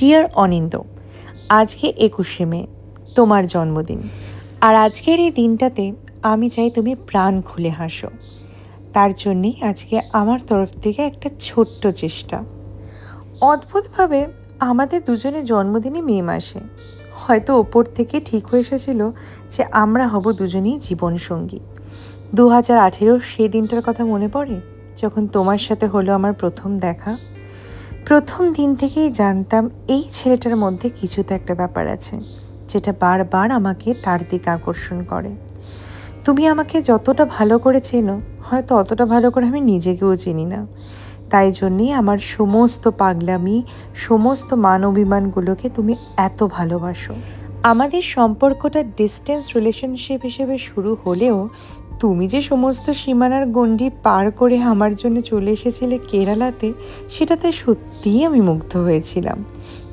Deer অনিন্দ, আজকে 21শে মে তোমার জন্মদিন। আর আজকের এই দিনটাতে আমি চাই তুমি প্রাণ খুলে হাসো। তার জন্যেই আজকে আমার তরফ থেকে একটা ছোট্ট চেষ্টা। অদ্ভুতভাবে আমাদের দুজনের জন্মদিনই মে মাসে। হয়তো ওপর থেকে ঠিক হয়ে এসেছিল যে আমরা হব দুজনেই জীবনসঙ্গী। 2018 সেই দিনটার কথা মনে পড়ে, যখন তোমার সাথে হলো আমার প্রথম দেখা। প্রথম দিন থেকেই জানতাম এই ছেলেটার মধ্যে কিছু তো একটা ব্যাপার আছে, যেটা বারবার আমাকে তার দিকে আকর্ষণ করে। তুমি আমাকে যতটা ভালো করে চেনো, হয়তো অতটা ভালো করে আমি নিজেকেও চিনি না। তাই জন্যেই আমার সমস্ত পাগলামি, সমস্ত মান অভিমানগুলোকে তুমি এত ভালোবাসো। আমাদের সম্পর্কটা ডিস্টেন্স রিলেশনশিপ হিসেবে শুরু হলেও তুমি যে সমস্ত সীমানার গণ্ডি পার করে আমার জন্য চলে এসেছিলে কেরালাতে, সেটাতে সত্যিই আমি মুগ্ধ হয়েছিলাম।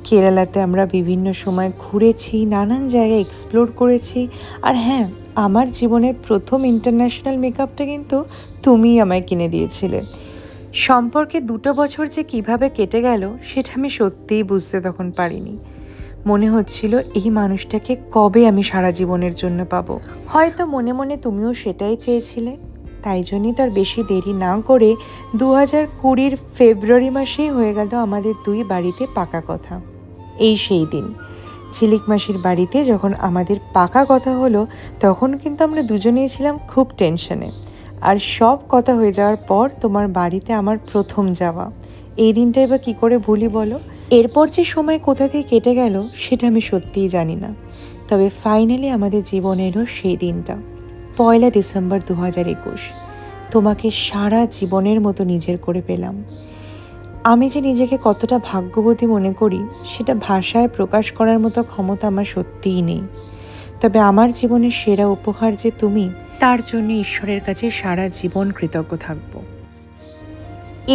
কেরালাতে আমরা বিভিন্ন সময় ঘুরেছি, নানান জায়গায় এক্সপ্লোর করেছি। আর হ্যাঁ, আমার জীবনের প্রথম ইন্টারন্যাশনাল মেকআপটা কিন্তু তুমিই আমায় কিনে দিয়েছিলে। সম্পর্কে 2 বছর যে কিভাবে কেটে গেল সেটা আমি সত্যিই বুঝতে তখন পারিনি। মনে হচ্ছিল এই মানুষটাকে কবে আমি সারা জীবনের জন্য পাবো। হয়তো মনে মনে তুমিও সেটাই চেয়েছিলে। তাই জন্যই তার বেশি দেরি না করে 2020 ফেব্রুয়ারি মাসেই হয়ে গেল আমাদের দুই বাড়িতে পাকা কথা। এই সেই দিন ঝিলিক মাসির বাড়িতে যখন আমাদের পাকা কথা হলো, তখন কিন্তু আমরা দুজনেই ছিলাম খুব টেনশনে। আর সব কথা হয়ে যাওয়ার পর তোমার বাড়িতে আমার প্রথম যাওয়া, এই দিনটা এবার কী করে ভুলি বলো। এরপর যে সময় কোথা থেকে কেটে গেল সেটা আমি সত্যিই জানি না। তবে ফাইনালি আমাদের জীবনে এলো সেই দিনটা, 1 ডিসেম্বর 2021। তোমাকে সারা জীবনের মতো নিজের করে পেলাম। আমি যে নিজেকে কতটা ভাগ্যবতী মনে করি সেটা ভাষায় প্রকাশ করার মতো ক্ষমতা আমার সত্যিই নেই। তবে আমার জীবনের সেরা উপহার যে তুমি, তার জন্য ঈশ্বরের কাছে সারা জীবন কৃতজ্ঞ থাকব।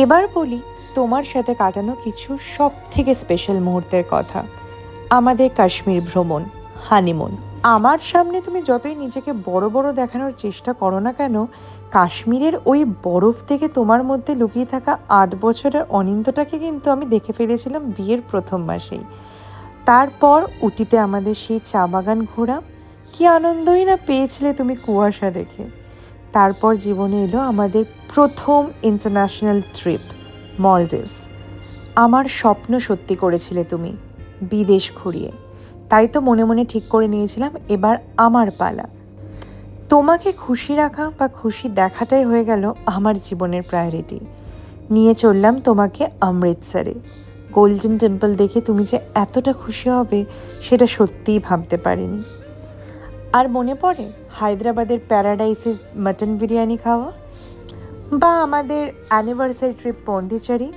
এবার বলি তোমার সাথে কাটানো কিছু সব থেকে স্পেশাল মুহূর্তের কথা। আমাদের কাশ্মীর ভ্রমণ, হানিমুন। আমার সামনে তুমি যতই নিজেকে বড় বড় দেখানোর চেষ্টা করো না কেন, কাশ্মীরের ওই বরফ থেকে তোমার মধ্যে লুকিয়ে থাকা 8 বছরের অনিন্দটাকে কিন্তু আমি দেখে ফেলেছিলাম বিয়ের প্রথম মাসেই। তারপর উটিতে আমাদের সেই চা বাগান ঘোরা, কি আনন্দই না পেয়েছিলে তুমি কুয়াশা দেখে। তারপর জীবনে এলো আমাদের প্রথম ইন্টারন্যাশনাল ট্রিপ, মলডিভস। আমার স্বপ্ন সত্যি করেছিলে তুমি বিদেশ ঘুরিয়ে। তাই তো মনে মনে ঠিক করে নিয়েছিলাম এবার আমার পালা। তোমাকে খুশি রাখা বা খুশি দেখাটাই হয়ে গেল আমার জীবনের প্রায়োরিটি। নিয়ে চললাম তোমাকে অমৃতসরে। গোল্ডেন টেম্পল দেখে তুমি যে এতটা খুশি হবে সেটা সত্যিই ভাবতে পারিনি। আর মনে পড়ে হায়দ্রাবাদের প্যারাডাইসে মাটন বিরিয়ানি খাওয়া, বা আমাদের অ্যানিভার্সারি ট্রিপ পন্ডিচেরি।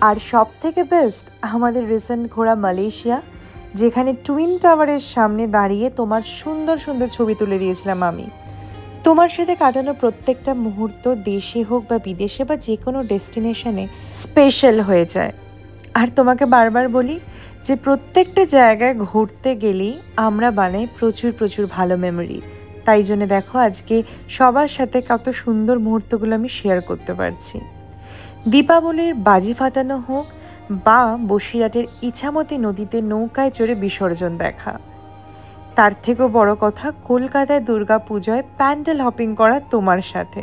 আর সব থেকে বেস্ট আমাদের রিসেন্ট ঘোরা মালয়েশিয়া, যেখানে টুইন টাওয়ারের সামনে দাঁড়িয়ে তোমার সুন্দর সুন্দর ছবি তুলে দিয়েছিলাম আমি। তোমার সাথে কাটানো প্রত্যেকটা মুহূর্ত দেশে হোক বা বিদেশে বা যে কোনো ডেস্টিনেশনে স্পেশাল হয়ে যায়। আর তোমাকে বারবার বলি যে প্রত্যেকটা জায়গায় ঘুরতে গেলেই আমরা বানাই প্রচুর প্রচুর ভালো মেমোরি। তাই জন্য দেখো আজকে সবার সাথে কত সুন্দর মুহূর্তগুলো আমি শেয়ার করতে পারছি। দীপাবলির বাজি ফাটানো হোক বা বসিরহাটের ইছামতি নদীতে নৌকায় চড়ে বিসর্জন দেখা, তার থেকেও বড় কথা কলকাতায় দুর্গাপূজায় প্যান্ডেল হপিং করা তোমার সাথে।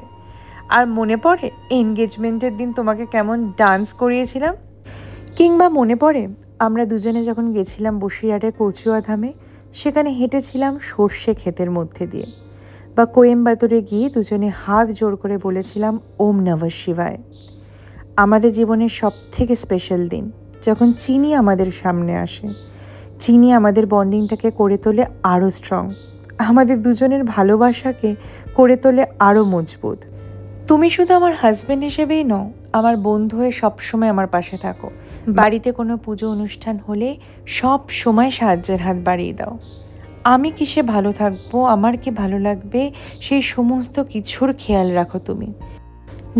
আর মনে পড়ে এনগেজমেন্টের দিন তোমাকে কেমন ডান্স করিয়েছিলাম। কিংবা মনে পড়ে আমরা দুজনে যখন গেছিলাম বসিরহাটের কচুয়া ধামে, সেখানে হেঁটেছিলাম সর্ষে ক্ষেতের মধ্যে দিয়ে। বা কোয়েম্বাতুরে গিয়ে দুজনে হাত জোর করে বলেছিলাম ওম নমঃ শিবায়। আমাদের জীবনের সব থেকে স্পেশাল দিন যখন চিনি আমাদের সামনে আসে। চিনি আমাদের বন্ডিংটাকে করে তোলে আরও স্ট্রং, আমাদের দুজনের ভালোবাসাকে করে তোলে আরও মজবুত। তুমি শুধু আমার হাজব্যান্ড হিসেবেই নও, আমার বন্ধু হয়ে সবসময় আমার পাশে থাকো। বাড়িতে কোনো পুজো অনুষ্ঠান হলে সব সময় সাহায্যের হাত বাড়িয়ে দাও। আমি কিসে ভালো থাকবো, আমার কি ভালো লাগবে, সেই সমস্ত কিছুর খেয়াল রাখো তুমি।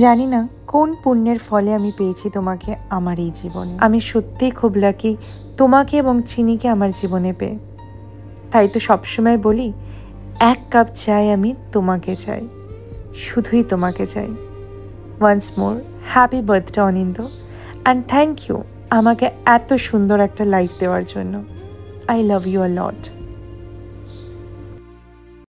জানি না কোন পুণ্যের ফলে আমি পেয়েছি তোমাকে আমার এই জীবনে। আমি সত্যিই খুব লাকি তোমাকে এবং চিনিকে আমার জীবনে পেয়ে। তাই তো সবসময় বলি, 1 কাপ চাই আমি তোমাকে চাই, শুধুই তোমাকে চাই। Once more happy birthday Anindo, and thank you আমাকে এত সুন্দর একটা লাইফ দেওয়ার জন্য। I love you a lot.